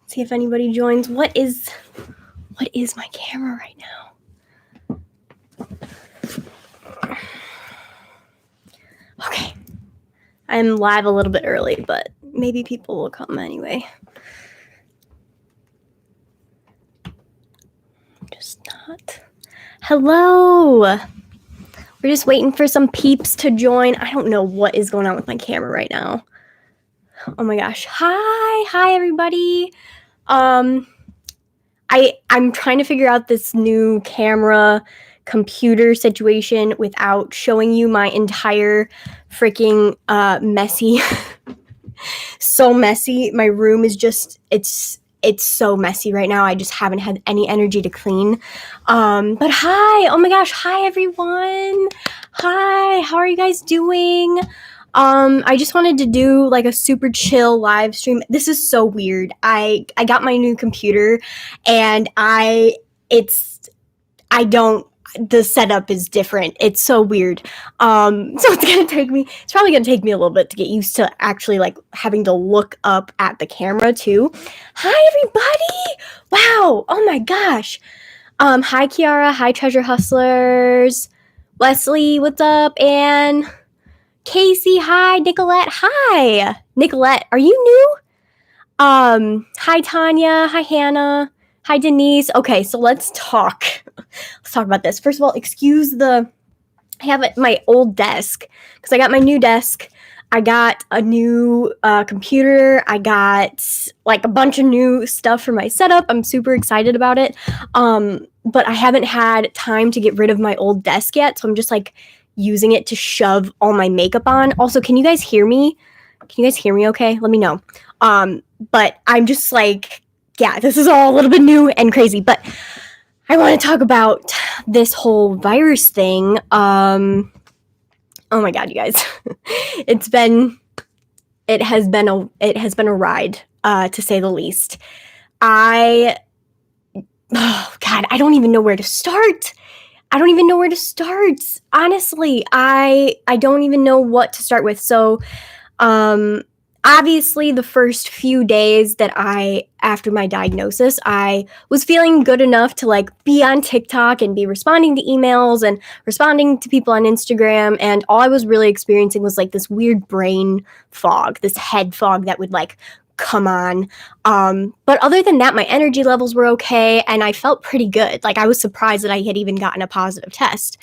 See if anybody joins. What is my camera right now? Okay. I'm live a little bit early, but maybe people will come anyway. Just not. Hello. We're just waiting for some peeps to join. I don't know what is going on with my camera right now. Oh my gosh. Hi everybody. I'm trying to figure out this new camera computer situation without showing you my entire freaking messy so messy. My room is just it's so messy right now. I just haven't had any energy to clean. But hi, oh my gosh, hi everyone. Hi, how are you guys doing? I just wanted to do like a super chill live stream. This is so weird. I got my new computer and the setup is different. It's so weird. So it's probably gonna take me a little bit to get used to actually like having to look up at the camera too. Hi everybody! Wow, oh my gosh. Hi Kiara, hi Treasure Hustlers. Leslie, what's up? And Casey, hi. Nicolette, hi. Nicolette, are you new? Hi Tanya, hi Hannah, hi Denise. Okay, so let's talk. Let's talk about this. First of all, I have my old desk because I got my new desk. I got a new computer. I got like a bunch of new stuff for my setup. I'm super excited about it. But I haven't had time to get rid of my old desk yet. So I'm just like using it to shove all my makeup on. Also, can you guys hear me? Can you guys hear me okay? Let me know. But I'm just like, yeah, this is all a little bit new and crazy. But I want to talk about this whole virus thing. Oh my God, you guys. It has been a ride, to say the least. Oh God, I don't even know where to start. Honestly, I don't even know what to start with. So, obviously the first few days after my diagnosis, I was feeling good enough to like be on TikTok and be responding to emails and responding to people on Instagram. And all I was really experiencing was like this weird brain fog, this head fog that would like come on. But other than that, my energy levels were okay. And I felt pretty good. Like I was surprised that I had even gotten a positive test.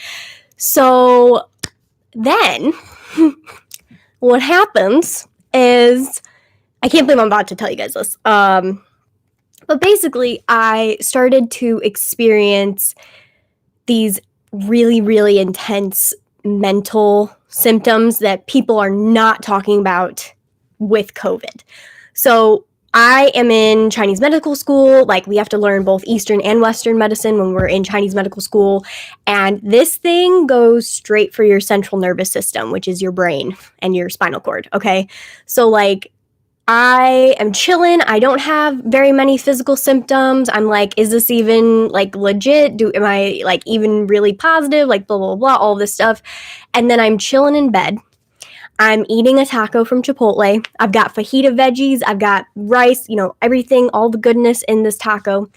So then what happens is, I can't believe I'm about to tell you guys this. But basically, I started to experience these really, really intense mental symptoms that people are not talking about with COVID. So I am in Chinese medical school. Like we have to learn both Eastern and Western medicine when we're in Chinese medical school. And this thing goes straight for your central nervous system, which is your brain and your spinal cord. Okay. So like I am chilling. I don't have very many physical symptoms. I'm like, is this even like legit? Am I like even really positive? Like blah, blah, blah, all this stuff. And then I'm chilling in bed. I'm eating a taco from Chipotle. I've got fajita veggies. I've got rice, everything, all the goodness in this taco.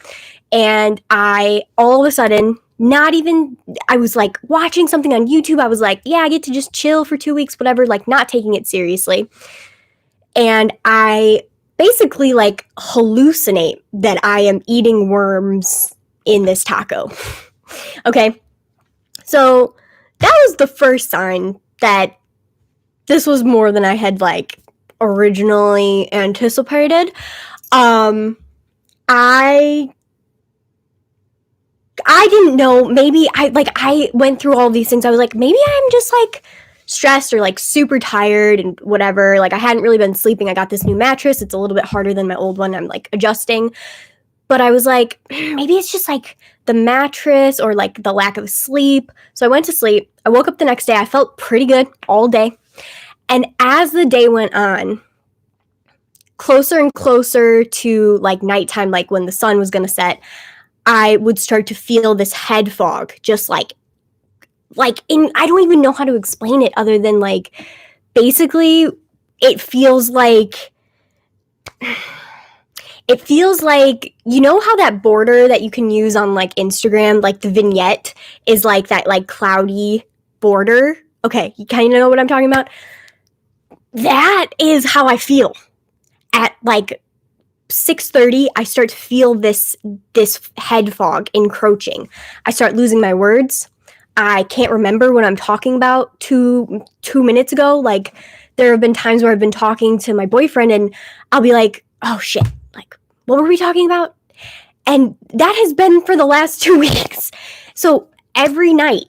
And all of a sudden, I was like watching something on YouTube. I was like, yeah, I get to just chill for 2 weeks, whatever, like not taking it seriously. And I basically like hallucinate that I am eating worms in this taco. Okay. So that was the first sign that this was more than I had like originally anticipated. I didn't know, maybe I went through all these things. I was like, maybe I'm just like stressed or like super tired and whatever. Like I hadn't really been sleeping. I got this new mattress. It's a little bit harder than my old one. I'm like adjusting. But I was like, maybe it's just like the mattress or like the lack of sleep. So I went to sleep. I woke up the next day. I felt pretty good all day. And as the day went on, closer and closer to like nighttime, like when the sun was going to set, I would start to feel this head fog, just I don't even know how to explain it other than like, basically it feels like It feels like, you know how that border that you can use on like Instagram, like the vignette is like that like cloudy border? Okay, you kind of know what I'm talking about? That is how I feel at like 6:30. I start to feel this head fog encroaching. I start losing my words. I can't remember what I'm talking about two minutes ago. Like, there have been times where I've been talking to my boyfriend and I'll be like, oh shit, like, what were we talking about? And that has been for the last 2 weeks. So every night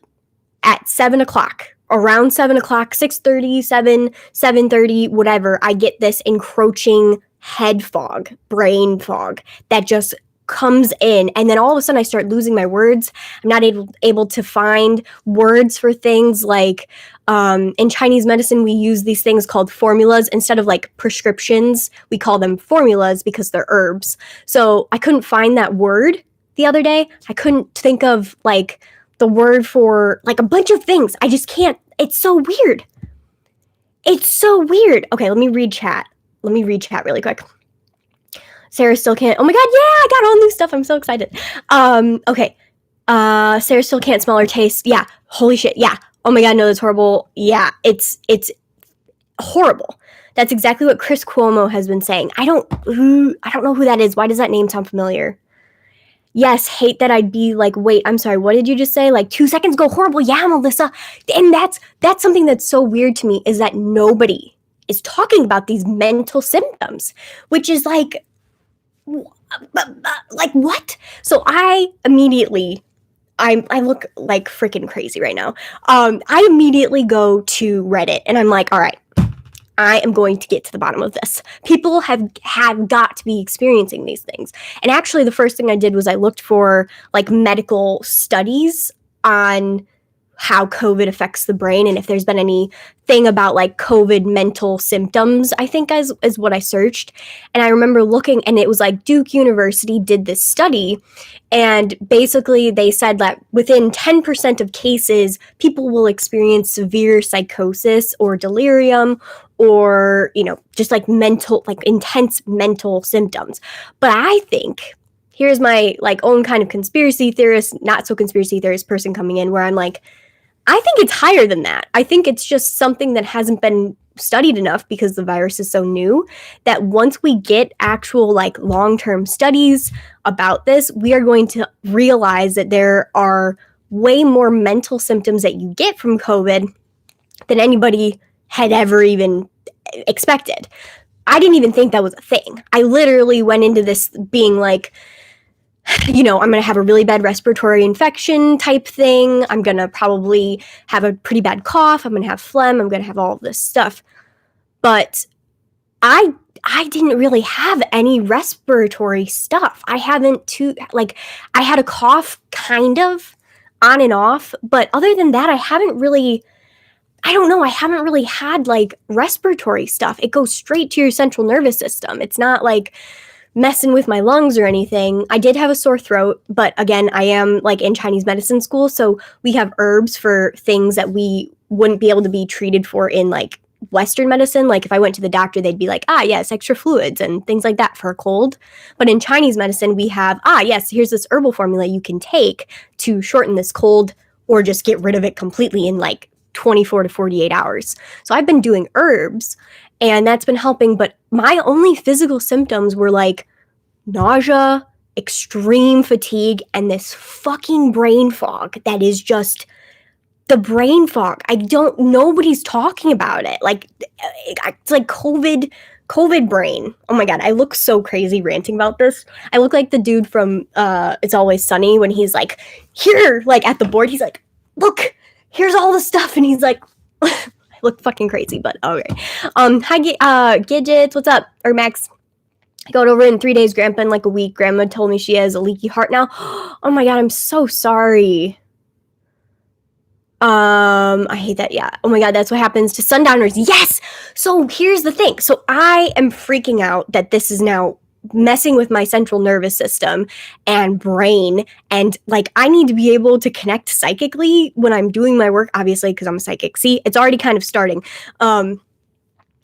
at 7 o'clock, around 7 o'clock, 6:30, 7:30, whatever, I get this encroaching head fog, brain fog that just comes in, and then all of a sudden I start losing my words. I'm not able to find words for things like, in Chinese medicine we use these things called formulas instead of like prescriptions. We call them formulas because they're herbs. So I couldn't find that word the other day. I couldn't think of like the word for like a bunch of things. I just can't. It's so weird. It's so weird. Okay, let me read chat really quick. Sarah still can't. Oh my god, yeah, I got all new stuff. I'm so excited. Okay. Sarah still can't smell or taste. Yeah. Holy shit. Yeah. Oh my god, no, that's horrible. Yeah, it's horrible. That's exactly what Chris Cuomo has been saying. I don't know who that is. Why does that name sound familiar? Yes, hate that I'd be like, wait, I'm sorry, what did you just say? Like 2 seconds ago, horrible. Yeah, Melissa. And that's something that's so weird to me, is that nobody is talking about these mental symptoms, which is like what? So I look like freaking crazy right now. I immediately go to Reddit and I'm like, all right, I am going to get to the bottom of this. People have got to be experiencing these things. And actually the first thing I did was I looked for like medical studies on how COVID affects the brain and if there's been anything about like COVID mental symptoms, I think is what I searched. And I remember looking and it was like Duke University did this study, and basically they said that within 10% of cases, people will experience severe psychosis or delirium or, just like mental, like intense mental symptoms. But I think, here's my like own kind of conspiracy theorist, not so conspiracy theorist person coming in, where I'm like, I think it's higher than that. I think it's just something that hasn't been studied enough because the virus is so new, that once we get actual like long-term studies about this, we are going to realize that there are way more mental symptoms that you get from COVID than anybody had ever even expected. I didn't even think that was a thing. I literally went into this being like, I'm going to have a really bad respiratory infection type thing. I'm going to probably have a pretty bad cough. I'm going to have phlegm. I'm going to have all of this stuff. But I didn't really have any respiratory stuff. I had a cough kind of on and off. But other than that, I haven't really had like respiratory stuff. It goes straight to your central nervous system. It's not like messing with my lungs or anything. I did have a sore throat, but again, I am like in Chinese medicine school, so we have herbs for things that we wouldn't be able to be treated for in like Western medicine. Like if I went to the doctor, they'd be like, yes, extra fluids and things like that for a cold. But in Chinese medicine, we have, yes, here's this herbal formula you can take to shorten this cold or just get rid of it completely in like 24 to 48 hours. So I've been doing herbs and that's been helping, but my only physical symptoms were like nausea, extreme fatigue, and this fucking brain fog that is just the brain fog. Nobody's talking about it. Like, it's like COVID brain. Oh my god, I look so crazy ranting about this. I look like the dude from It's Always Sunny when he's like, here, like at the board, he's like, look, here's all the stuff, and he's like, I look fucking crazy, but okay. Hi, Gidgets, what's up? Or Max, I got over it in 3 days. Grandpa in like a week. Grandma told me she has a leaky heart now. Oh my god, I'm so sorry. I hate that. Yeah. Oh my god, that's what happens to sundowners. Yes! So here's the thing. So I am freaking out that this is now messing with my central nervous system and brain, and like I need to be able to connect psychically when I'm doing my work, obviously, because I'm a psychic. See, it's already kind of starting.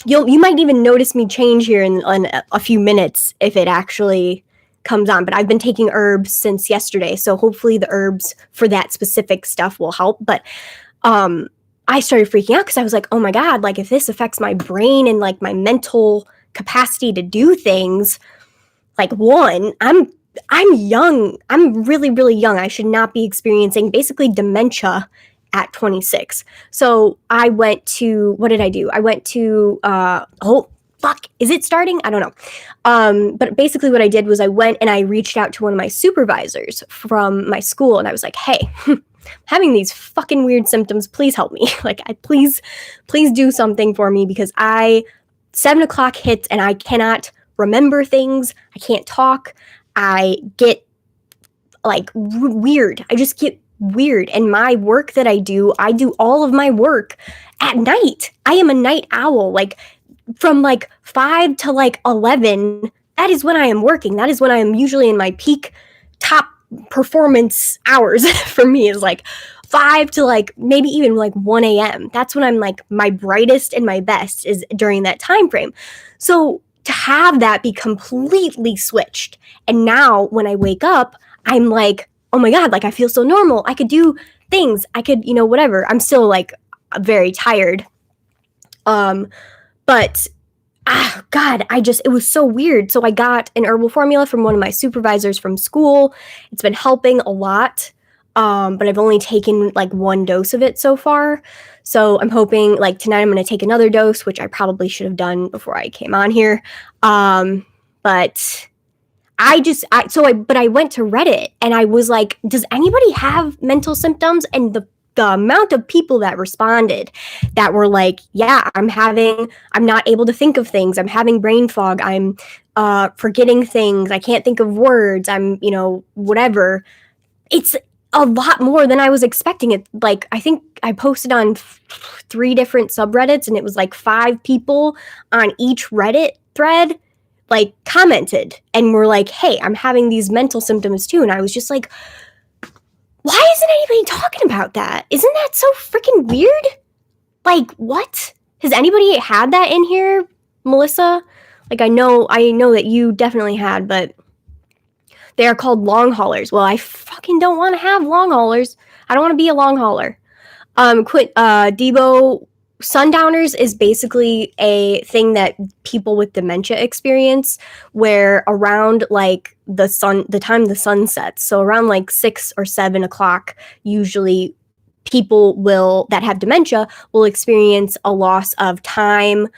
you might even notice me change here in a few minutes if it actually comes on. But I've been taking herbs since yesterday, so hopefully the herbs for that specific stuff will help. But I started freaking out because I was like, oh my God, like if this affects my brain and like my mental capacity to do things, like one, I'm young. I'm really, really young. I should not be experiencing basically dementia at 26. So I went to, what did I do? I went to, oh, fuck, is it starting? I don't know. But basically what I did was I went and I reached out to one of my supervisors from my school and I was like, hey, having these fucking weird symptoms, please help me. Like, please do something for me because 7 o'clock hits and I cannot remember things. I can't talk. I get like weird. I just get weird. And my work that I do all of my work at night. I am a night owl. Like from like 5 to like 11, that is when I am working. That is when I am usually in my peak top performance hours for me is like 5 to like maybe even like 1 a.m. That's when I'm like my brightest and my best is during that time frame. So to have that be completely switched. And now when I wake up, I'm like, oh my God, like I feel so normal. I could do things. I could, whatever. I'm still like very tired. But God, it was so weird. So I got an herbal formula from one of my supervisors from school. It's been helping a lot. But I've only taken like 1 dose of it so far. So I'm hoping like tonight I'm going to take another dose, which I probably should have done before I came on here. But I went to Reddit and I was like, does anybody have mental symptoms? And the amount of people that responded that were like, yeah, I'm not able to think of things. I'm having brain fog. I'm forgetting things. I can't think of words. I'm, whatever. It's a lot more than I was expecting. It like I think I posted on 3 different subreddits and it was like 5 people on each Reddit thread like commented and were like, hey, I'm having these mental symptoms too. And I was just like, why isn't anybody talking about that? Isn't that so freaking weird? Like, what? Has anybody had that in here, Melissa? Like, I know that you definitely had, but they are called long haulers. Well, I fucking don't want to have long haulers. I don't want to be a long hauler. Debo, sundowners is basically a thing that people with dementia experience where around like the time the sun sets, so around like 6 or 7 o'clock, usually people that have dementia will experience a loss of time,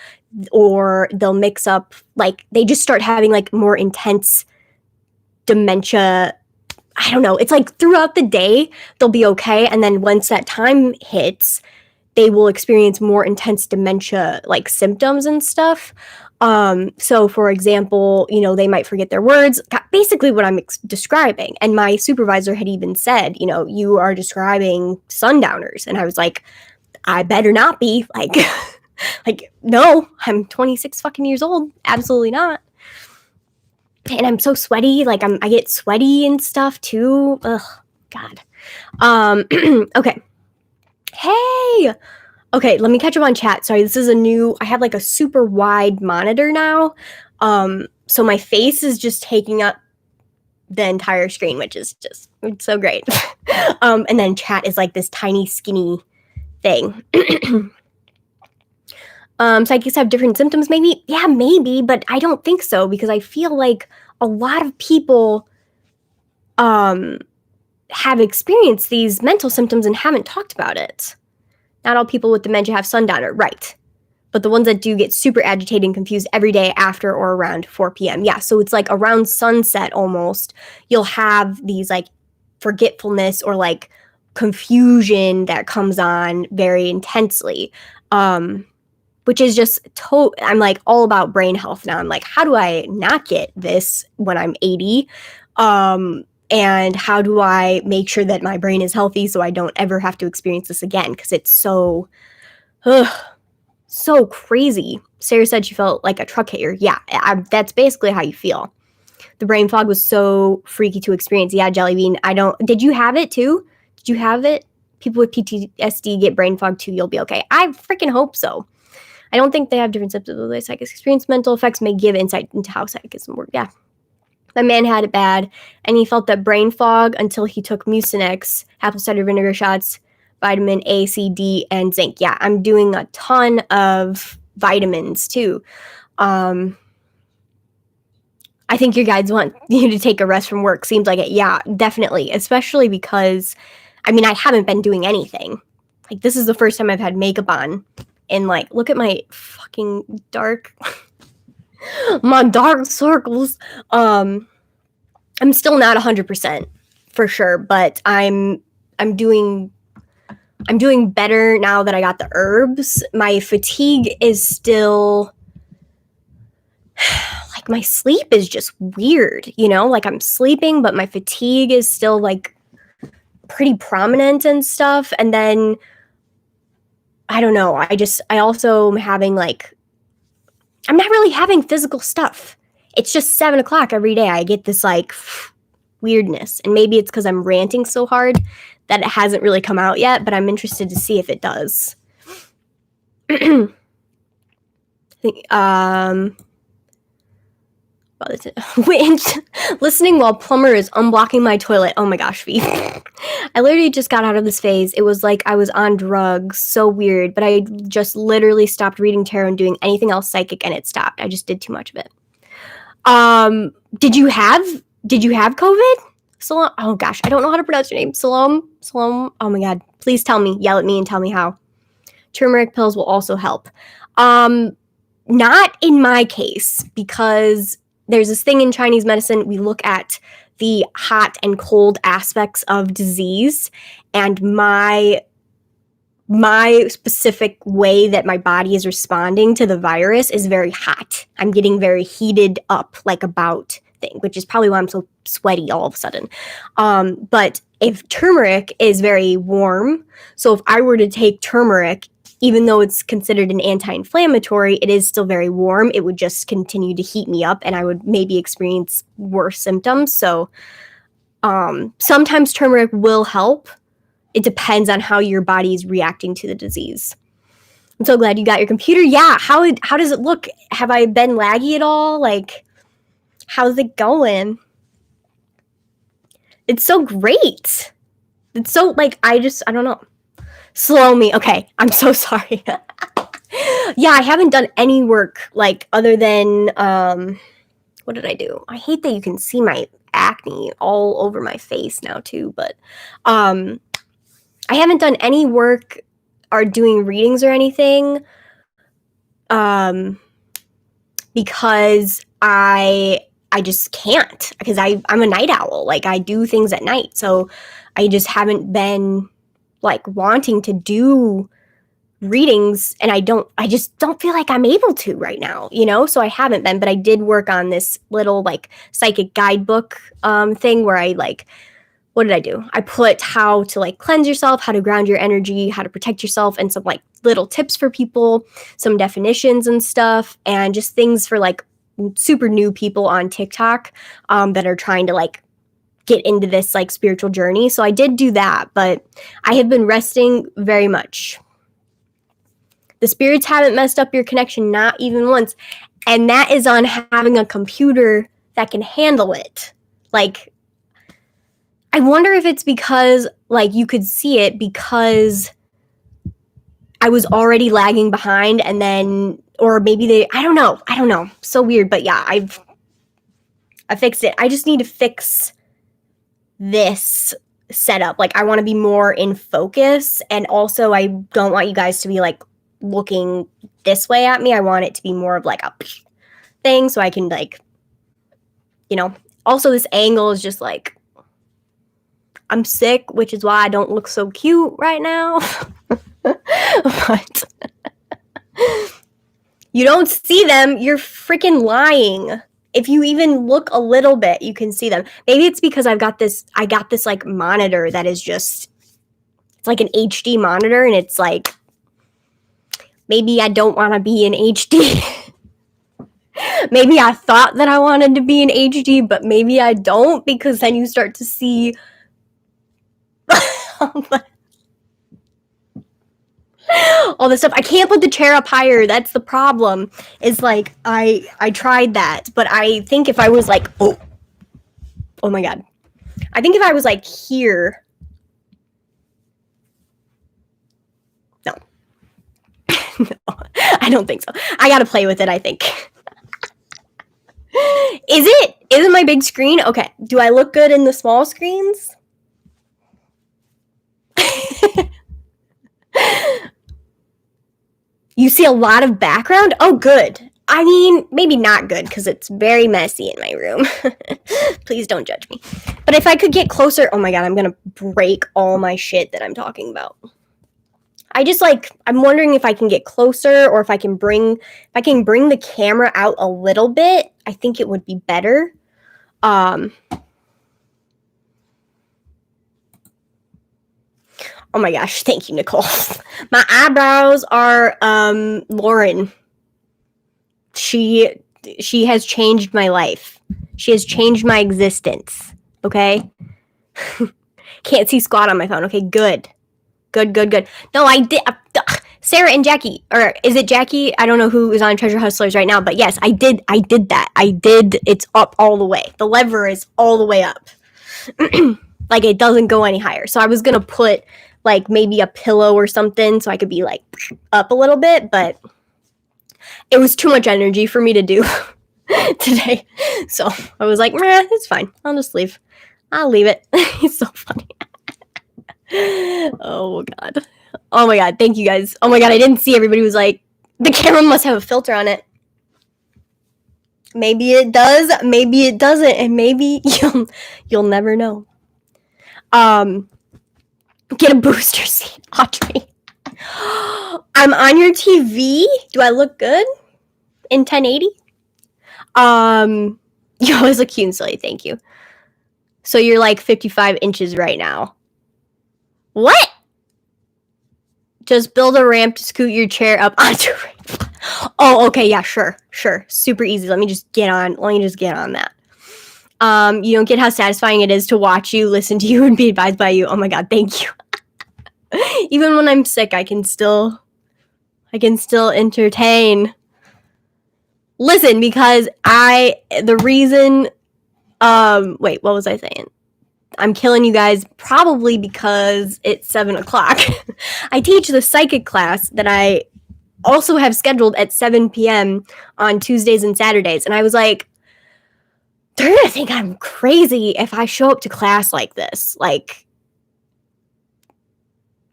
or they'll mix up, like they just start having like more intense dementia. I don't know. It's like throughout the day, they'll be okay. And then once that time hits, they will experience more intense dementia, like symptoms and stuff. So for example, they might forget their words, basically what I'm describing. And my supervisor had even said, you are describing sundowners. And I was like, I better not be like, like, no, I'm 26 fucking years old. Absolutely not. And I'm so sweaty. Like I get sweaty and stuff too. Ugh, God. Okay. Hey. Okay, let me catch up on chat. Sorry, this is I have like a super wide monitor now. So my face is just taking up the entire screen, which is just, it's so great. And then chat is like this tiny skinny thing. Psychics have different symptoms, maybe? Yeah, maybe, but I don't think so because I feel like a lot of people have experienced these mental symptoms and haven't talked about it. Not all people with dementia have sundowner, right? But the ones that do get super agitated and confused every day after or around 4 p.m. Yeah, so it's like around sunset almost, you'll have these like forgetfulness or like confusion that comes on very intensely. Which is just, I'm like all about brain health now. I'm like, how do I not get this when I'm 80? And how do I make sure that my brain is healthy so I don't ever have to experience this again? Because it's so crazy. Sarah said she felt like a truck hit her. Yeah, that's basically how you feel. The brain fog was so freaky to experience. Yeah, Jellybean, did you have it too? Did you have it? People with PTSD get brain fog too. You'll be okay. I freaking hope so. I don't think they have different symptoms of the psychic experience. Mental effects may give insight into how psychicism works. Yeah. My man had it bad, and he felt that brain fog until he took Mucinex, apple cider vinegar shots, vitamin A, C, D, and zinc. Yeah, I'm doing a ton of vitamins too. I think your guides want you to take a rest from work. Seems like it. Yeah, definitely. Especially because, I mean, I haven't been doing anything. Like, this is the first time I've had makeup on. And, like, look at my fucking dark... my dark circles. I'm still not 100% for sure, but I'm doing better now that I got the herbs. My fatigue is still... like, my sleep is just weird, you know? Like, I'm sleeping, but my fatigue is still, like, pretty prominent and stuff. And then, I don't know, I also am having, like... I'm not really having physical stuff. It's just 7 o'clock every day. I get this, like, weirdness. And maybe it's because I'm ranting so hard that it hasn't really come out yet, but I'm interested to see if it does. Listening while plumber is unblocking my toilet. Oh my gosh, Fee. I literally just got out of this phase. It was like I was on drugs. So weird. But I just literally stopped reading tarot and doing anything else psychic, and it stopped. I just did too much of it. Did you have COVID? Salom? Oh gosh, I don't know how to pronounce your name. Salom? Oh my god. Please tell me. Yell at me and tell me how. Turmeric pills will also help. Not in my case, because there's this thing in Chinese medicine. We look at the hot and cold aspects of disease, and my specific way that my body is responding to the virus is very hot. I'm getting very heated up, like a bout thing, which is probably why I'm so sweaty all of a sudden. But if turmeric is very warm, so if I were to take turmeric, even though it's considered an anti-inflammatory, it is still very warm. It would just continue to heat me up, and I would maybe experience worse symptoms. So sometimes turmeric will help. It depends on how your body is reacting to the disease. I'm so glad you got your computer. Yeah, how does it look? Have I been laggy at all? Like, how's it going? It's so great. It's so, like, I don't know. Slow me. Okay, I'm so sorry. Yeah, I haven't done any work, like, other than, what did I do? I hate that you can see my acne all over my face now, too, but, I haven't done any work or doing readings or anything, because I just can't, because I'm a night owl. Like, I do things at night, so I just haven't been, like, wanting to do readings, and I just don't feel like I'm able to right now, you know? So I haven't been, but I did work on this little, like, psychic guidebook thing where I, like, what did I do? I put how to, like, cleanse yourself, how to ground your energy, how to protect yourself, and some, like, little tips for people, some definitions and stuff, and just things for, like, super new people on TikTok that are trying to, like, get into this, like, spiritual journey. So I did do that, but I have been resting very much. The spirits haven't messed up your connection, not even once. And that is on having a computer that can handle it. Like, I wonder if it's because, like, you could see it because I was already lagging behind, and then, or maybe I don't know. So weird, but yeah, I fixed it. I just need to fix this setup. Like, I want to be more in focus, and also I don't want you guys to be, like, looking this way at me. I want it to be more of, like, a thing, so I can, like, you know. Also, this angle is just, like, I'm sick, which is why I don't look so cute right now. But you don't see them, you're freaking lying. If you even look a little bit, you can see them. Maybe it's because I got this, like, monitor that is just, it's like an HD monitor, and it's like, maybe I don't want to be in HD. Maybe I thought that I wanted to be in HD, but maybe I don't, because then you start to see all this stuff. I can't put the chair up higher. That's the problem. Is like I tried that, but I think if I was like, oh my god, I think if I was like here, no, no, I don't think so. I gotta play with it. I think. Is it my big screen? Okay. Do I look good in the small screens? You see a lot of background? Oh, good. I mean, maybe not good because it's very messy in my room. Please don't judge me. But if I could get closer, oh my god, I'm gonna break all my shit that I'm talking about. I'm wondering if I can get closer or if I can bring the camera out a little bit. I think it would be better. Oh my gosh, thank you, Nicole. My eyebrows are Lauren. She has changed my life. She has changed my existence. Okay? Can't see squat on my phone. Okay, good. No, I did. Sarah and Jackie, or is it Jackie? I don't know who is on Treasure Hustlers right now, but yes, I did that. It's up all the way. The lever is all the way up. Like, it doesn't go any higher. So I was going to put, like, maybe a pillow or something so I could be, like, up a little bit, but it was too much energy for me to do today. So I was like, meh, it's fine. I'll just leave. I'll leave it. It's so funny. Oh god. Oh my god, thank you guys. Oh my god, I didn't see everybody was like, the camera must have a filter on it. Maybe it does, maybe it doesn't, and maybe you'll never know. Get a booster seat, Audrey. I'm on your TV. Do I look good in 1080? You always look cute and silly, thank you. So you're like 55 inches right now. What? Just build a ramp to scoot your chair up onto it. Oh, okay, yeah, sure. Super easy. Let me just get on that. You don't get how satisfying it is to watch you, listen to you, and be advised by you. Oh my god, thank you. Even when I'm sick, I can still entertain. Listen, because wait, what was I saying? I'm killing you guys probably because it's 7:00. I teach the psychic class that I also have scheduled at 7 p.m. on Tuesdays and Saturdays. And I was like, they're going to think I'm crazy if I show up to class like this. Like,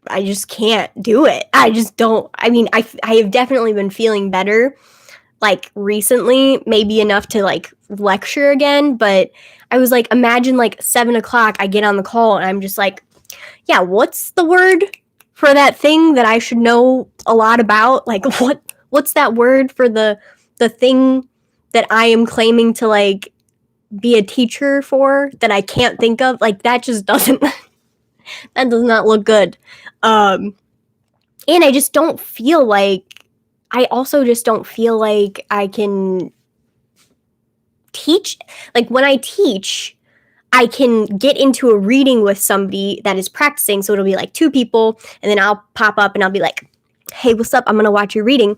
I just can't do it. I just don't. I mean, I have definitely been feeling better, like, recently, maybe enough to, like, lecture again. But I was like, imagine, like, 7:00, I get on the call and I'm just like, yeah, what's the word for that thing that I should know a lot about? Like, what's that word for the thing that I am claiming to, like, be a teacher for that I can't think of? Like, that just doesn't, that does not look good. And I just don't feel like, I can teach. Like, when I teach, I can get into a reading with somebody that is practicing. So it'll be like 2 people, and then I'll pop up and I'll be like, hey, what's up? I'm going to watch your reading.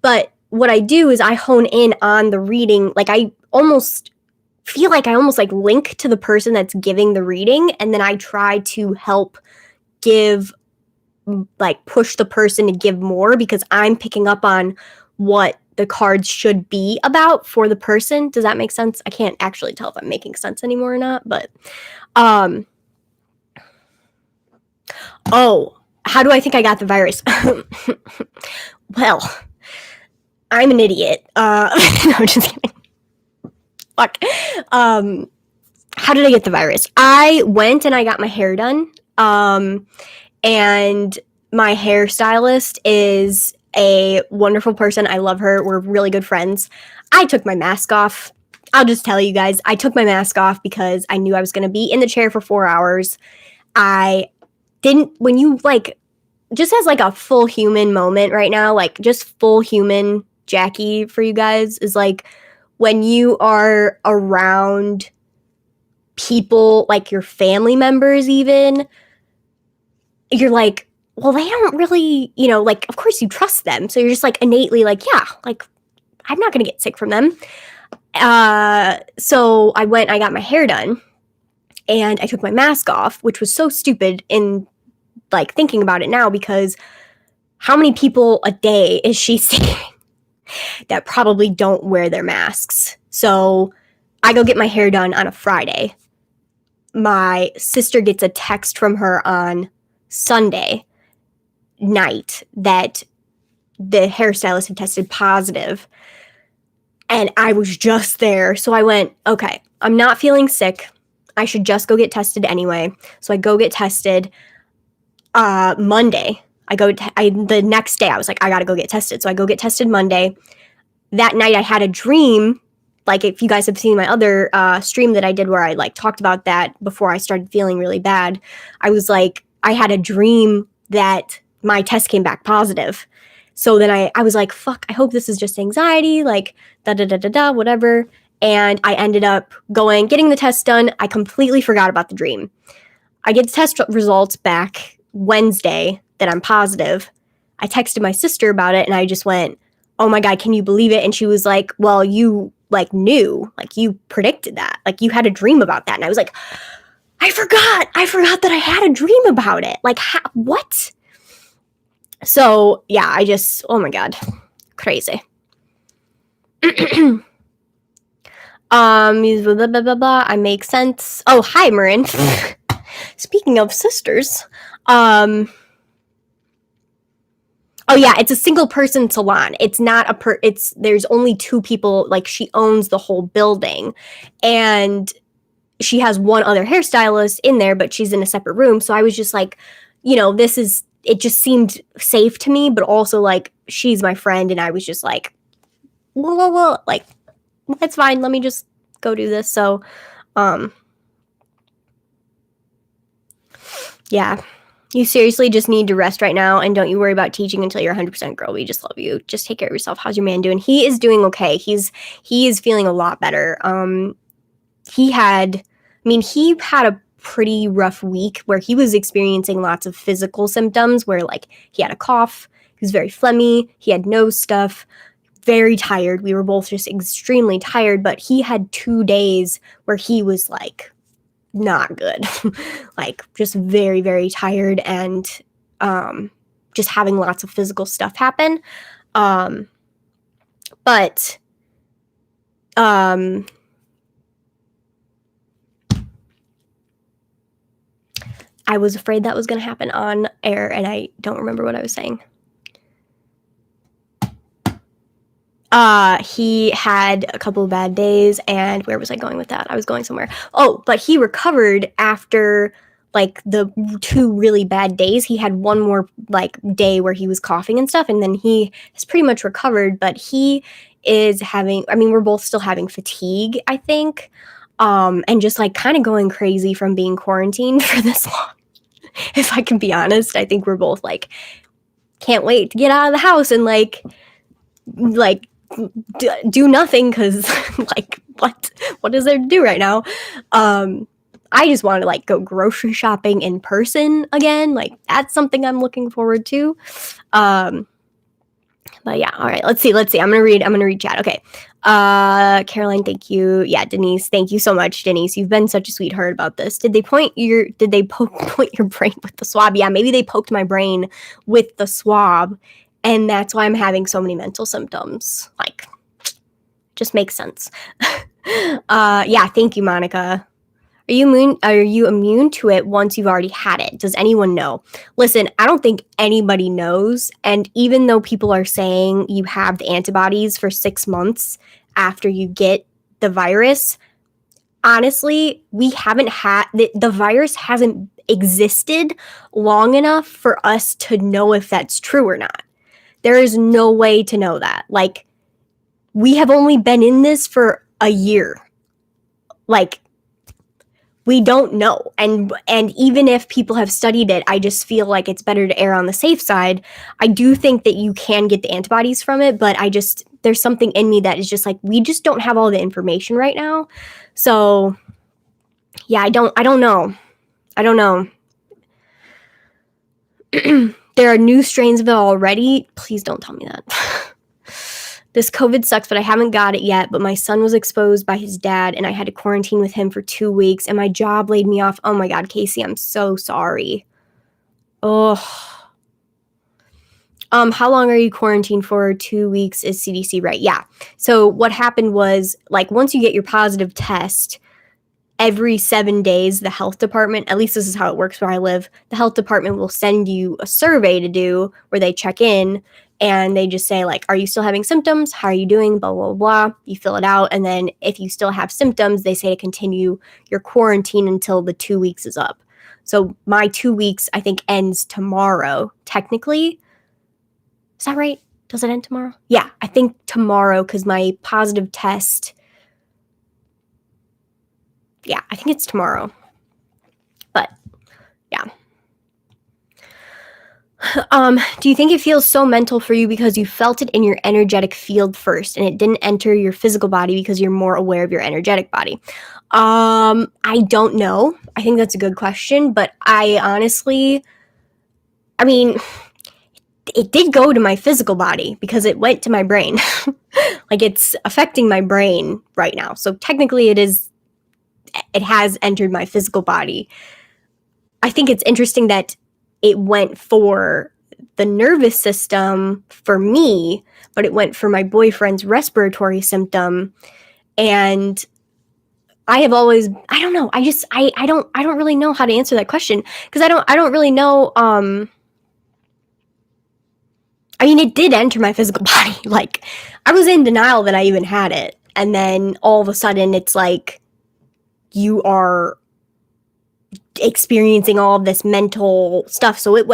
But what I do is I hone in on the reading. Like, I almost feel like I like link to the person that's giving the reading. And then I try to help push the person to give more, because I'm picking up on what the cards should be about for the person. Does that make sense? I can't actually tell if I'm making sense anymore or not, but oh, how do I think I got the virus? Well, I'm an idiot. No, I'm just kidding. Fuck. How did I get the virus? I went and I got my hair done. And my hairstylist is a wonderful person. I love her. We're really good friends. I took my mask off. I'll just tell you guys, I took my mask off because I knew I was going to be in the chair for 4 hours. When you, like, just as, like, a full human moment right now, like, just full human Jackie for you guys is, like, when you are around people, like your family members even, you're like, well, they don't really, like, of course you trust them. So you're just like innately like, yeah, like I'm not going to get sick from them. So I got my hair done and I took my mask off, which was so stupid in like thinking about it now, because how many people a day is she seeing that probably don't wear their masks? So I go get my hair done on a Friday. My sister gets a text from her on Sunday night that the hairstylist had tested positive. And I was just there. So I went, okay, I'm not feeling sick. I should just go get tested anyway. So I go get tested. Monday, the next day I was like, I gotta go get tested. So I go get tested Monday. That night I had a dream. Like, if you guys have seen my other stream that I did where I like talked about that before I started feeling really bad, I was like, I had a dream that my test came back positive. So then I was like, fuck, I hope this is just anxiety, like whatever. And I ended up getting the test done. I completely forgot about the dream. I get the test results back Wednesday that I'm positive. I texted my sister about it and I just went, oh my God, can you believe it? And she was like, well, you like knew, like you predicted that, like you had a dream about that. And I was like, I forgot that I had a dream about it. Like, what? So yeah, oh my God, crazy. Blah, blah, blah, blah. I make sense. Oh, hi, Marin. Speaking of sisters, oh yeah, it's a single person salon. It's not there's only two people, like she owns the whole building and she has one other hairstylist in there, but she's in a separate room. So I was just like, it just seemed safe to me, but also like she's my friend. And I was just like, whoa, like, it's fine. Let me just go do this. So, yeah, you seriously just need to rest right now. And don't you worry about teaching until you're 100% girl. We just love you. Just take care of yourself. How's your man doing? He is doing okay. He is feeling a lot better. He had a pretty rough week where he was experiencing lots of physical symptoms where like he had a cough, he was very phlegmy, he had nose stuff, very tired. We were both just extremely tired, but he had 2 days where he was like not good, like just very, very tired and just having lots of physical stuff happen. But I was afraid that was going to happen on air, and I don't remember what I was saying. He had a couple of bad days, and where was I going with that? I was going somewhere. Oh, but he recovered after like the 2 really bad days. He had one more like day where he was coughing and stuff, and then he has pretty much recovered, but he is we're both still having fatigue, I think. And just like kind of going crazy from being quarantined for this long. If I can be honest, I think we're both like, can't wait to get out of the house and like do nothing, because like what is there to do right now? I just want to like go grocery shopping in person again. Like that's something I'm looking forward to. But yeah, all right, let's see. I'm gonna read chat. Okay. Caroline, thank you. Yeah, Denise, thank you so much, Denise. You've been such a sweetheart about this. Did they point your brain with the swab? Yeah, maybe they poked my brain with the swab, and that's why I'm having so many mental symptoms. Like, just makes sense. Yeah, thank you, Monica. Are you immune to it once you've already had it? Does anyone know? Listen, I don't think anybody knows. And even though people are saying you have the antibodies for 6 months after you get the virus, honestly, we haven't had the virus hasn't existed long enough for us to know if that's true or not. There is no way to know that. Like, we have only been in this for a year. Like, we don't know. And even if people have studied it, I just feel like it's better to err on the safe side. I do think that you can get the antibodies from it, but there's something in me that is just like, we just don't have all the information right now. So yeah, I don't know. there are new strains of it already. Please don't tell me that. This COVID sucks, but I haven't got it yet. But my son was exposed by his dad, and I had to quarantine with him for 2 weeks, and my job laid me off. Oh my God, Casey, I'm so sorry. Oh. How long are you quarantined for? 2 weeks is CDC, right? Yeah. So what happened was, like, once you get your positive test, every 7 days, the health department, at least this is how it works where I live, the health department will send you a survey to do where they check in and they just say, like, are you still having symptoms? How are you doing? Blah, blah, blah. You fill it out. And then if you still have symptoms, they say to continue your quarantine until the 2 weeks is up. So my 2 weeks, I think, ends tomorrow, technically. Is that right? Does it end tomorrow? Yeah, I think tomorrow, because my positive test, yeah, I think it's tomorrow. But yeah. Do you think it feels so mental for you because you felt it in your energetic field first and it didn't enter your physical body because you're more aware of your energetic body? I don't know. I think that's a good question, but I honestly, I mean, it did go to my physical body because it went to my brain. Like, it's affecting my brain right now. So technically it has entered my physical body. I think it's interesting that it went for the nervous system for me, but it went for my boyfriend's respiratory symptom. And I have always, I don't know. I don't really know how to answer that question because I don't really know. I mean, it did enter my physical body. Like, I was in denial that I even had it. And then all of a sudden it's like you are experiencing all of this mental stuff. So it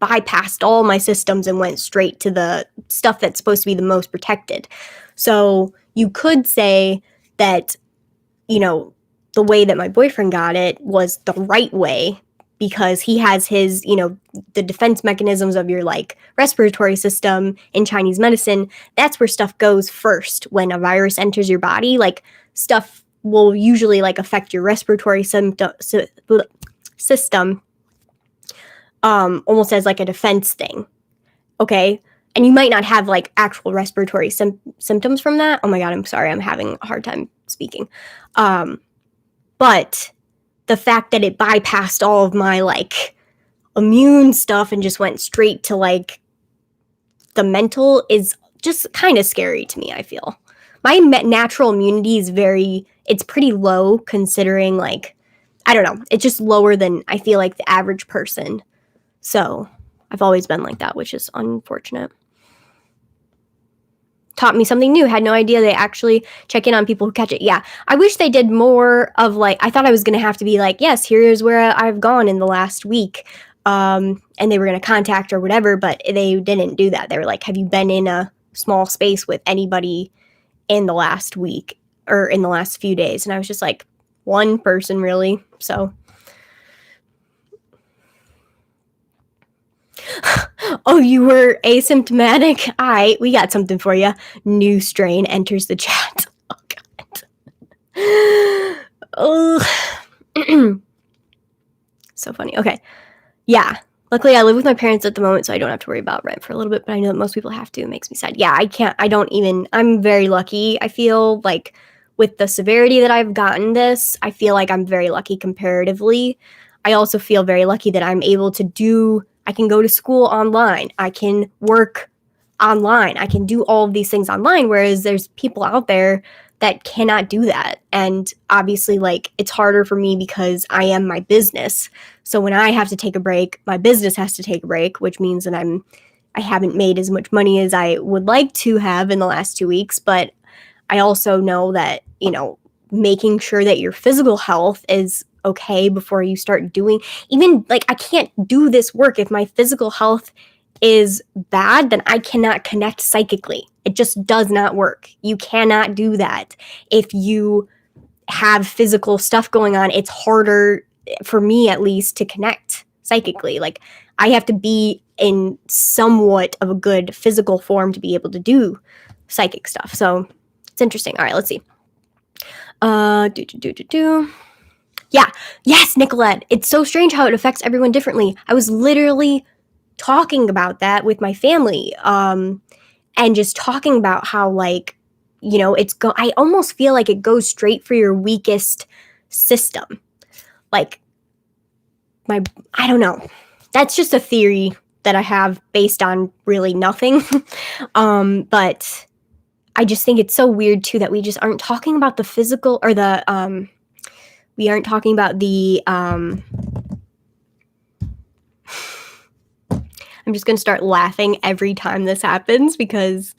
bypassed all my systems and went straight to the stuff that's supposed to be the most protected. So you could say that, the way that my boyfriend got it was the right way because he has his, the defense mechanisms of your, like, respiratory system in Chinese medicine. That's where stuff goes first. When a virus enters your body, like, stuff will usually, like, affect your respiratory system almost as, like, a defense thing. Okay? And you might not have, like, actual respiratory symptoms from that. Oh my God, I'm sorry. I'm having a hard time speaking. But the fact that it bypassed all of my, like, immune stuff and just went straight to, like, the mental is just kind of scary to me, I feel. My natural immunity is it's pretty low considering, like, I don't know. It's just lower than, I feel like, the average person. So I've always been like that, which is unfortunate. Taught me something new. Had no idea they actually check in on people who catch it. Yeah, I wish they did more of, like, I thought I was going to have to be like, yes, here's where I've gone in the last week. And they were going to contact or whatever, but they didn't do that. They were like, have you been in a small space with anybody in the last week or in the last few days? And I was just like, one person really. So oh, you were asymptomatic? All right, we got something for you. New strain enters the chat. Oh, God. Oh. So funny. Okay. Yeah. Luckily, I live with my parents at the moment, so I don't have to worry about rent for a little bit, but I know that most people have to. It makes me sad. Yeah, I'm very lucky. I feel like with the severity that I've gotten this, I feel like I'm very lucky comparatively. I also feel very lucky that I'm able to I can go to school online. I can work online. I can do all of these things online, whereas there's people out there that cannot do that. And obviously, like, it's harder for me because I am my business. So when I have to take a break, my business has to take a break, which means that I haven't made as much money as I would like to have in the last 2 weeks. But I also know that, making sure that your physical health is okay before you start doing, even, like, I can't do this work if my physical health is bad, then I cannot connect psychically. It just does not work. You cannot do that. If you have physical stuff going on, it's harder, for me at least, to connect psychically. Like, I have to be in somewhat of a good physical form to be able to do psychic stuff. So it's interesting. All right, let's see. Yeah. Yes, Nicolette. It's so strange how it affects everyone differently. I was literally talking about that with my family, and just talking about how, like, you know, I almost feel like it goes straight for your weakest system. Like, I don't know. That's just a theory that I have based on really nothing. But I just think it's so weird too that we just aren't talking about the physical, or we aren't talking about the, I'm just gonna start laughing every time this happens because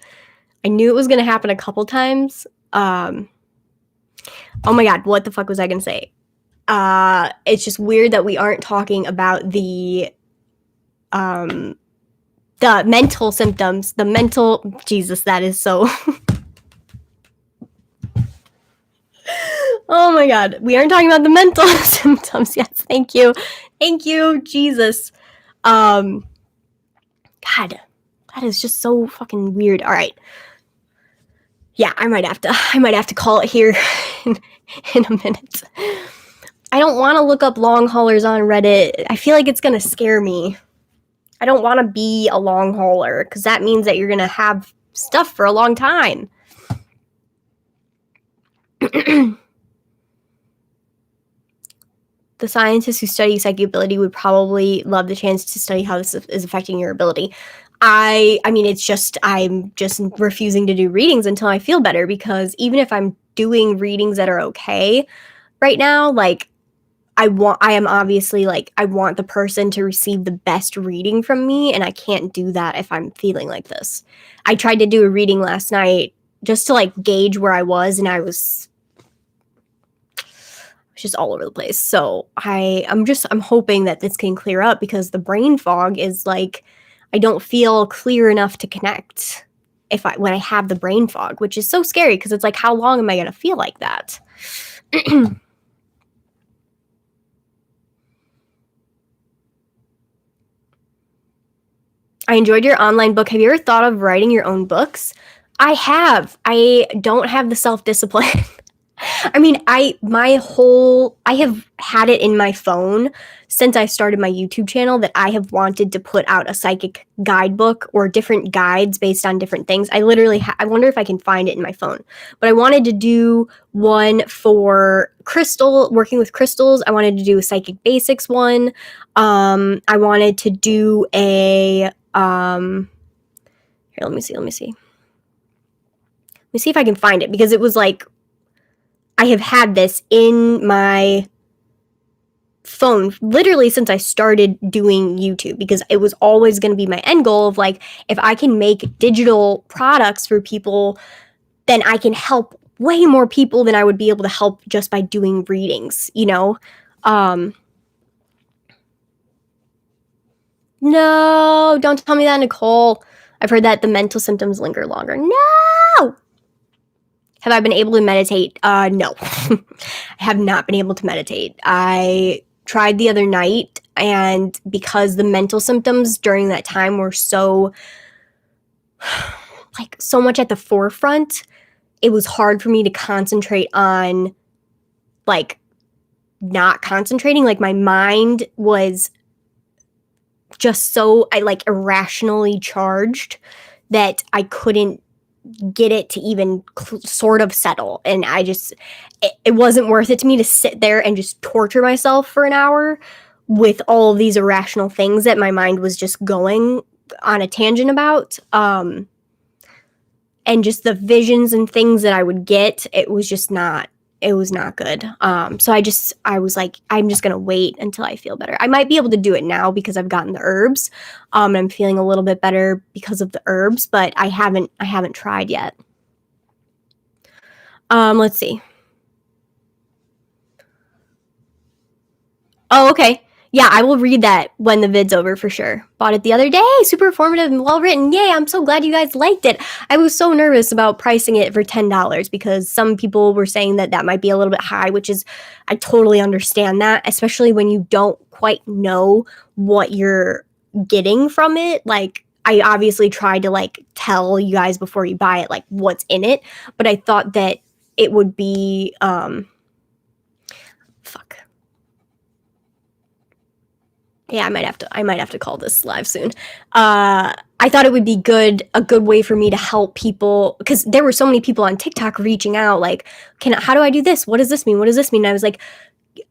I knew it was gonna happen a couple times. Oh my god, what the fuck was I gonna say? It's just weird that we aren't talking about the mental symptoms, Jesus, that is so. Oh my god, we aren't talking about the mental symptoms. Yes, thank you, Jesus. God, that is just so fucking weird. All right, yeah, I might have to call it here in a minute. I don't want to look up long haulers on Reddit. I feel like it's gonna scare me. I don't want to be a long hauler because that means that you're gonna have stuff for a long time. The scientists who study psychic ability would probably love the chance to study how this is affecting your ability. I mean, I'm just refusing to do readings until I feel better, because even if I'm doing readings that are okay right now, like, I am obviously, like, I want the person to receive the best reading from me, and I can't do that if I'm feeling like this. I tried to do a reading last night just to, like, gauge where I was, and I was just all over the place. So I'm hoping that this can clear up, because the brain fog is like, I don't feel clear enough to connect when I have the brain fog, which is so scary because it's like, how long am I going to feel like that? I enjoyed your online book. Have you ever thought of writing your own books? I have. I don't have the self-discipline. I mean, I have had it in my phone since I started my YouTube channel that I have wanted to put out a psychic guidebook or different guides based on different things. I literally, I wonder if I can find it in my phone. But I wanted to do one for working with crystals. I wanted to do a psychic basics one. I wanted to do a, here, let me see. Let me see if I can find it, because it was like, I have had this in my phone literally since I started doing YouTube, because it was always going to be my end goal of, like, if I can make digital products for people, then I can help way more people than I would be able to help just by doing readings, you know? No, don't tell me that, Nicole. I've heard that the mental symptoms linger longer. No! Have I been able to meditate? No. I have not been able to meditate. I tried the other night, and because the mental symptoms during that time were so much at the forefront, it was hard for me to concentrate on, like, not concentrating. Like, my mind was just so, irrationally charged that I couldn't get it to even sort of settle. And it wasn't worth it to me to sit there and just torture myself for an hour with all of these irrational things that my mind was just going on a tangent about. And just the visions and things that I would get, it was not good. So I was like, I'm just going to wait until I feel better. I might be able to do it now because I've gotten the herbs. I'm feeling a little bit better because of the herbs, but I haven't tried yet. Let's see. Oh, okay. Yeah, I will read that when the vid's over for sure. Bought it the other day. Super informative and well written. Yay, I'm so glad you guys liked it. I was so nervous about pricing it for $10 because some people were saying that might be a little bit high, which is, I totally understand that, especially when you don't quite know what you're getting from it. Like, I obviously tried to, like, tell you guys before you buy it, like, what's in it, but I thought that it would be, Yeah, I might have to call this live soon. I thought it would be a good way for me to help people, because there were so many people on TikTok reaching out like, how do I do this? What does this mean? What does this mean? And I was like,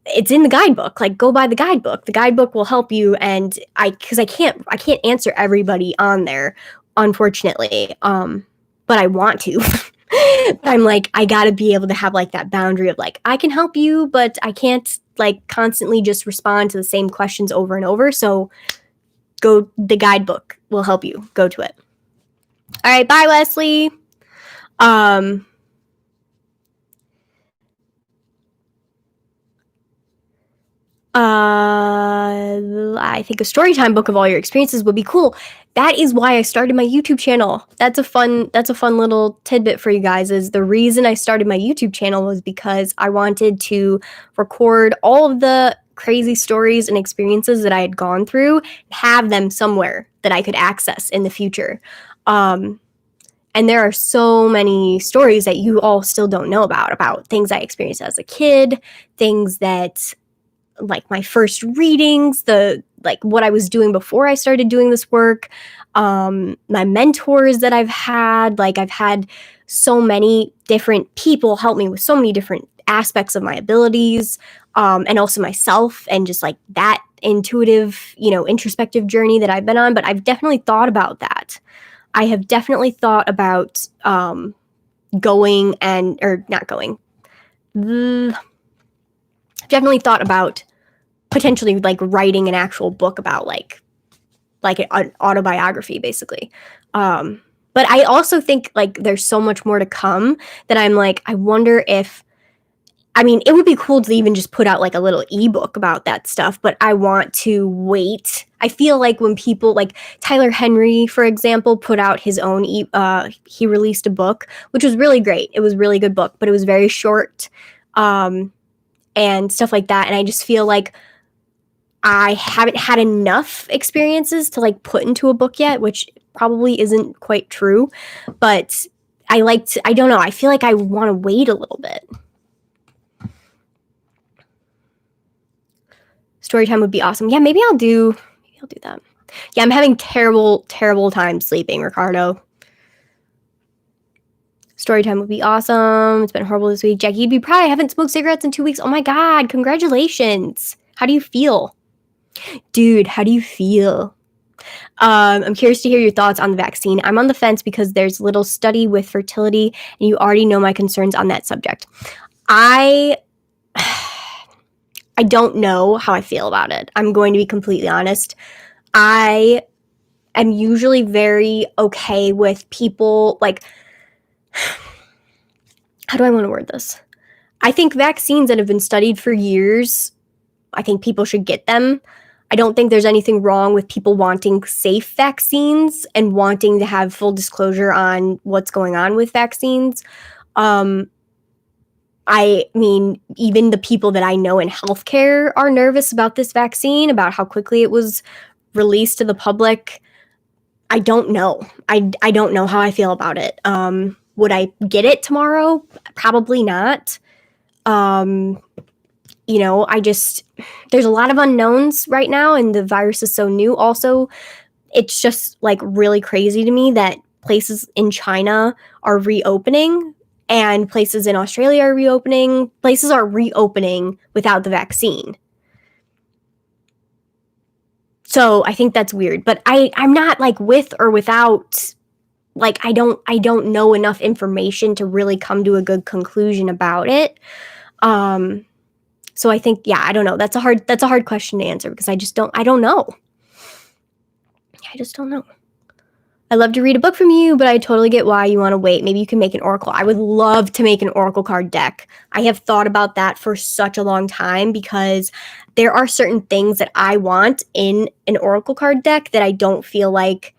it's in the guidebook. Like, go buy the guidebook. The guidebook will help you. And because I can't answer everybody on there, unfortunately. But I want to. I'm like, I gotta be able to have like that boundary of like, I can help you, but I can't like constantly just respond to the same questions over and over. So the guidebook will help you. Go to it. All right, bye, Wesley. I think a storytime book of all your experiences would be cool. That is why I started my YouTube channel. That's a fun little tidbit for you guys. Is the reason I started my YouTube channel was because I wanted to record all of the crazy stories and experiences that I had gone through, and have them somewhere that I could access in the future. And there are so many stories that you all still don't know about things I experienced as a kid, things that like my first readings, like what I was doing before I started doing this work, my mentors that I've had. Like, I've had so many different people help me with so many different aspects of my abilities, and also myself, and just like that intuitive, introspective journey that I've been on. But I've definitely thought about that. I have definitely thought about going and, or not going. I've definitely thought about potentially like writing an actual book about like an autobiography, basically. But I also think like there's so much more to come that I'm like, I wonder if, I mean, it would be cool to even just put out like a little ebook about that stuff, but I want to wait. I feel like when people like Tyler Henry, for example, put out his own, he released a book, which was really great. It was a really good book, but it was very short, and stuff like that. And I just feel like I haven't had enough experiences to like put into a book yet, which probably isn't quite true, but I don't know. I feel like I want to wait a little bit. Storytime would be awesome. Yeah, maybe I'll do that. Yeah, I'm having terrible time sleeping, Ricardo. Storytime would be awesome. It's been horrible this week. Jackie, you'd be proud. I haven't smoked cigarettes in 2 weeks. Oh my God, congratulations. How do you feel? Dude, how do you feel? I'm curious to hear your thoughts on the vaccine. I'm on the fence because there's little study with fertility, and you already know my concerns on that subject. I don't know how I feel about it. I'm going to be completely honest. I am usually very okay with people like, how do I want to word this? I think vaccines that have been studied for years, I think people should get them. I don't think there's anything wrong with people wanting safe vaccines and wanting to have full disclosure on what's going on with vaccines. I mean, even the people that I know in healthcare are nervous about this vaccine, about how quickly it was released to the public. I don't know. I don't know how I feel about it. Would I get it tomorrow? Probably not. There's a lot of unknowns right now, and the virus is so new. Also, it's just like really crazy to me that places in China are reopening and places in Australia are reopening. Places are reopening without the vaccine. So I think that's weird, but I'm not like with or without, like, I don't know enough information to really come to a good conclusion about it. So I think, yeah, I don't know. That's a hard question to answer because I don't know. I just don't know. I'd love to read a book from you, but I totally get why you want to wait. Maybe you can make an oracle. I would love to make an oracle card deck. I have thought about that for such a long time because there are certain things that I want in an oracle card deck that I don't feel like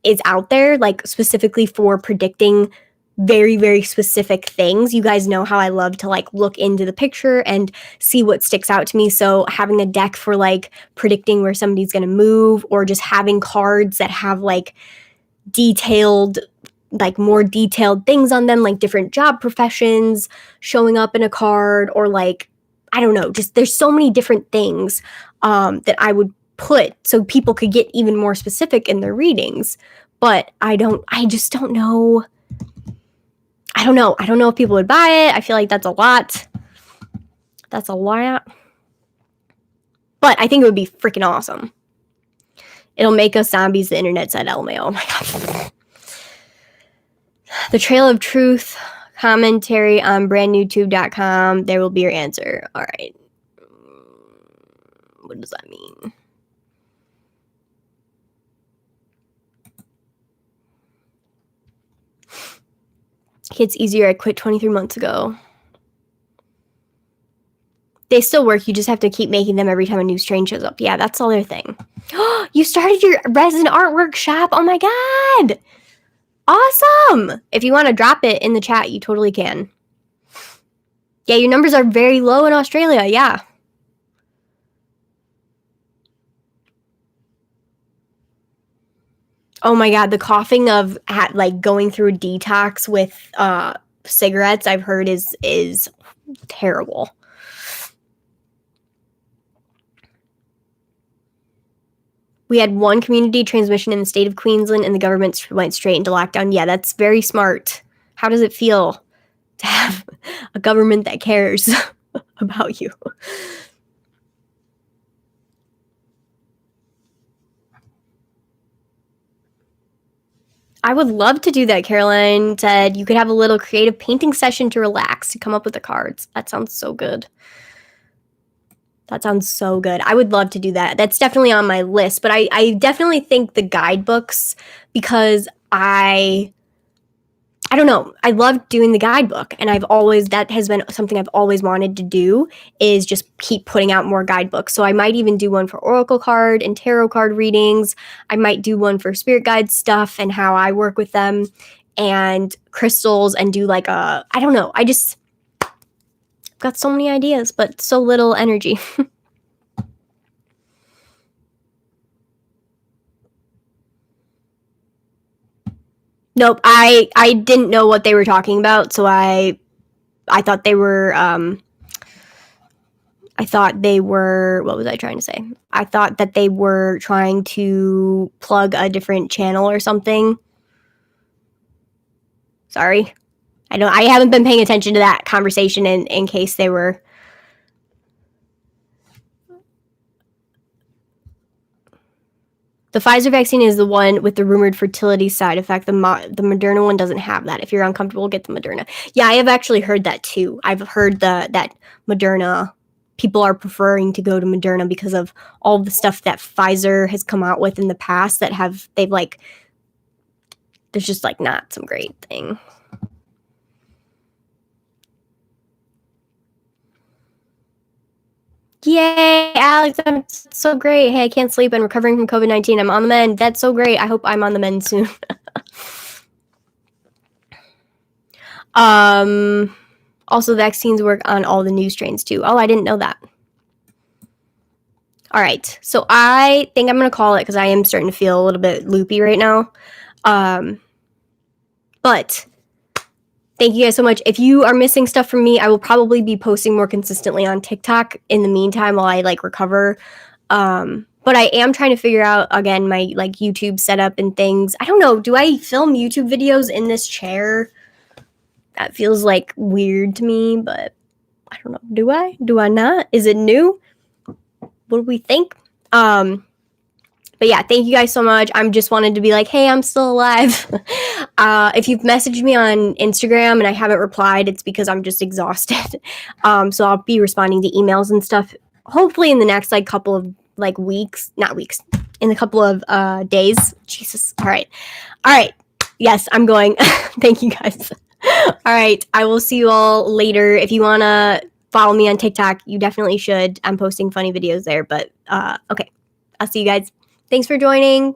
is out there, like specifically for predicting very, very specific things. You guys know how I love to like look into the picture and see what sticks out to me. So having a deck for like predicting where somebody's going to move, or just having cards that have like more detailed things on them, like different job professions showing up in a card, or like, I don't know, just there's so many different things that I would put so people could get even more specific in their readings. But I just don't know. I don't know if people would buy it. I feel like that's a lot. But I think it would be freaking awesome. It'll make us zombies, the internet said, LMAO. Oh my god. The Trail of Truth commentary on brandnewtube.com. There will be your answer. All right. What does that mean? It's easier. I quit 23 months ago. They still work. You just have to keep making them every time a new strain shows up. Yeah, that's all their thing. You started your resin art workshop. Oh my god. Awesome. If you want to drop it in the chat, you totally can. Yeah, your numbers are very low in Australia. Yeah. Oh my god, the coughing of like going through a detox with cigarettes, I've heard is terrible. We had one community transmission in the state of Queensland and the government went straight into lockdown. Yeah, that's very smart. How does it feel to have a government that cares about you? I would love to do that. Caroline said you could have a little creative painting session to relax, to come up with the cards. That sounds so good. That sounds so good. I would love to do that. That's definitely on my list, but I definitely think the guidebooks, because I don't know. I love doing the guidebook, and that has been something I've always wanted to do, is just keep putting out more guidebooks. So I might even do one for oracle card and tarot card readings. I might do one for spirit guide stuff and how I work with them, and crystals, and do like I don't know. I just got so many ideas, but so little energy. Nope, I didn't know what they were talking about, so I thought they were what was I trying to say? I thought that they were trying to plug a different channel or something. Sorry. I haven't been paying attention to that conversation in case they were. The Pfizer vaccine is the one with the rumored fertility side effect. The Moderna one doesn't have that. If you're uncomfortable, get the Moderna. Yeah, I have actually heard that too. I've heard that Moderna, people are preferring to go to Moderna because of all the stuff that Pfizer has come out with in the past there's just like not some great thing. Yay, Alex, that's so great. Hey, I can't sleep. I'm recovering from COVID-19. I'm on the mend. That's so great. I hope I'm on the mend soon. Also, vaccines work on all the new strains too. Oh, I didn't know that. All right, so I think I'm going to call it because I am starting to feel a little bit loopy right now. But thank you guys so much. If you are missing stuff from me, I will probably be posting more consistently on TikTok in the meantime while I recover. But I am trying to figure out, again, my YouTube setup and things. I don't know. Do I film YouTube videos in this chair? That feels weird to me, but I don't know. Do I? Do I not? Is it new? What do we think? But yeah, thank you guys so much. I just wanted to be hey, I'm still alive. If you've messaged me on Instagram and I haven't replied, it's because I'm just exhausted. So I'll be responding to emails and stuff, hopefully in the next couple of weeks, not weeks, in a couple of days. Jesus. All right. Yes, I'm going. Thank you guys. All right. I will see you all later. If you want to follow me on TikTok, you definitely should. I'm posting funny videos there, but okay. I'll see you guys. Thanks for joining.